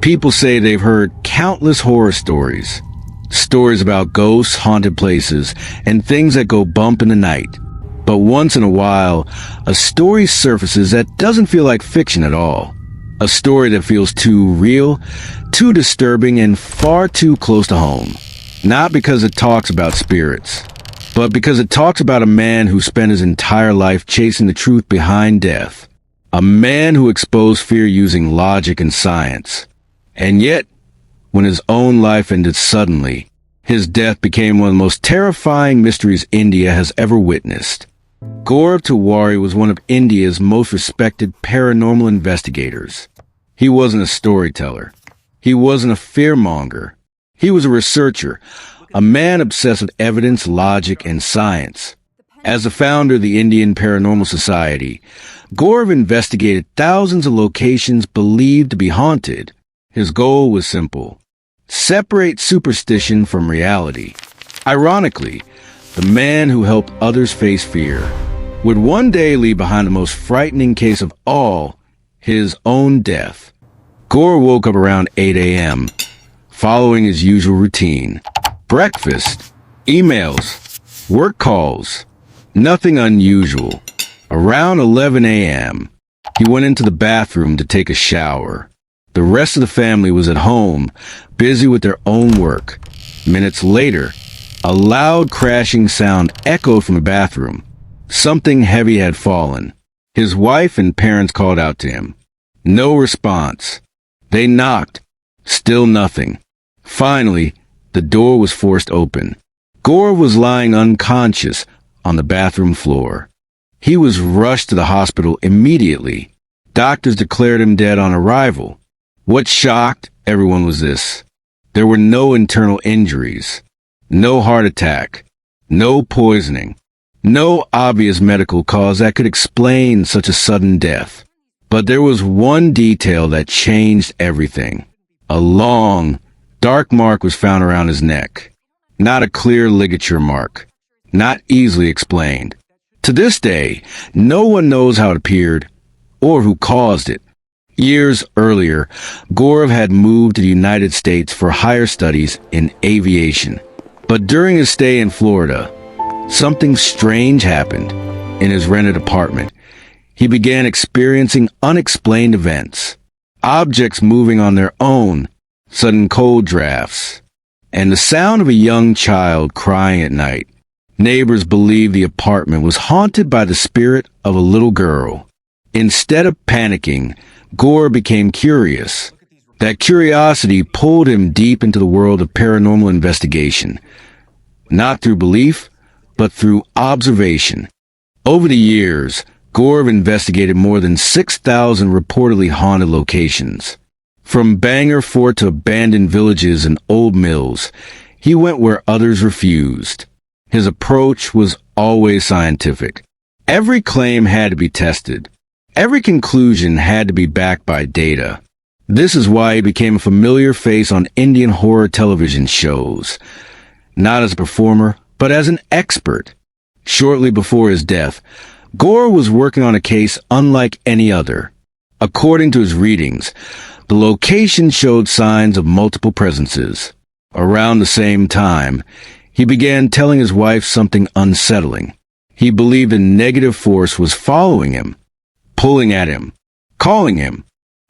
People say they've heard countless horror stories. Stories about ghosts, haunted places, and things that go bump in the night. But once in a while, a story surfaces that doesn't feel like fiction at all. A story that feels too real, too disturbing, and far too close to home. Not because it talks about spirits, but because it talks about a man who spent his entire life chasing the truth behind death. A man who exposed fear using logic and science. And yet, when his own life ended suddenly, his death became one of the most terrifying mysteries India has ever witnessed. Gaurav Tiwari was one of India's most respected paranormal investigators. He wasn't a storyteller. He wasn't a fearmonger. He was a researcher, a man obsessed with evidence, logic, and science. As the founder of the Indian Paranormal Society, Gaurav investigated thousands of locations believed to be haunted. His goal was simple: separate superstition from reality. Ironically, the man who helped others face fear would one day leave behind the most frightening case of all, his own death. Gaurav woke up around 8 a.m., following his usual routine. Breakfast, emails, work calls, nothing unusual. Around 11 a.m., he went into the bathroom to take a shower. The rest of the family was at home, busy with their own work. Minutes later, a loud crashing sound echoed from the bathroom. Something heavy had fallen. His wife and parents called out to him. No response. They knocked. Still nothing. Finally, the door was forced open. Gaurav was lying unconscious on the bathroom floor. He was rushed to the hospital immediately. Doctors declared him dead on arrival. What shocked everyone was this: there were no internal injuries, no heart attack, no poisoning, no obvious medical cause that could explain such a sudden death. But there was one detail that changed everything. A long, dark mark was found around his neck. Not a clear ligature mark. Not easily explained. To this day, no one knows how it appeared or who caused it. Years earlier, Gaurav had moved to the United States for higher studies in aviation. But during his stay in Florida, something strange happened. In his rented apartment, he began experiencing unexplained events. Objects moving on their own, sudden cold drafts, and the sound of a young child crying at night. Neighbors believed the apartment was haunted by the spirit of a little girl. Instead of panicking, Gaurav became curious. That curiosity pulled him deep into the world of paranormal investigation. Not through belief, but through observation. Over the years, Gaurav investigated more than 6,000 reportedly haunted locations. From Bangor Fort to abandoned villages and old mills, he went where others refused. His approach was always scientific. Every claim had to be tested. Every conclusion had to be backed by data. This is why he became a familiar face on Indian horror television shows. Not as a performer, but as an expert. Shortly before his death, Gaurav was working on a case unlike any other. According to his readings, the location showed signs of multiple presences. Around the same time, he began telling his wife something unsettling. He believed a negative force was following him, pulling at him, calling him.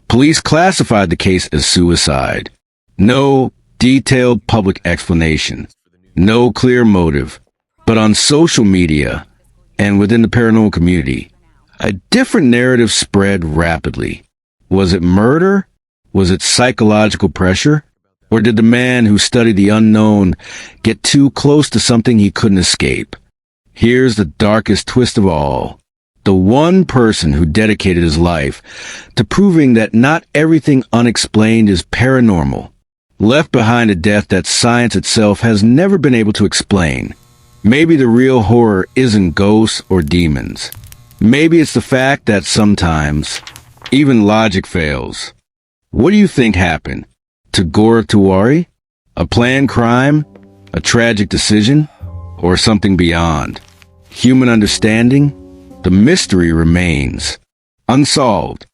Police classified the case as suicide. No detailed public explanation. No clear motive. But on social media and within the paranormal community, a different narrative spread rapidly. Was it murder? Was it psychological pressure? Or did the man who studied the unknown get too close to something he couldn't escape? Here's the darkest twist of all. The one person who dedicated his life to proving that not everything unexplained is paranormal, left behind a death that science itself has never been able to explain. Maybe the real horror isn't ghosts or demons. Maybe it's the fact that sometimes even logic fails. What do you think happened to Gaurav Tiwari? A planned crime? A tragic decision? Or something beyond? Human understanding? The mystery remains unsolved.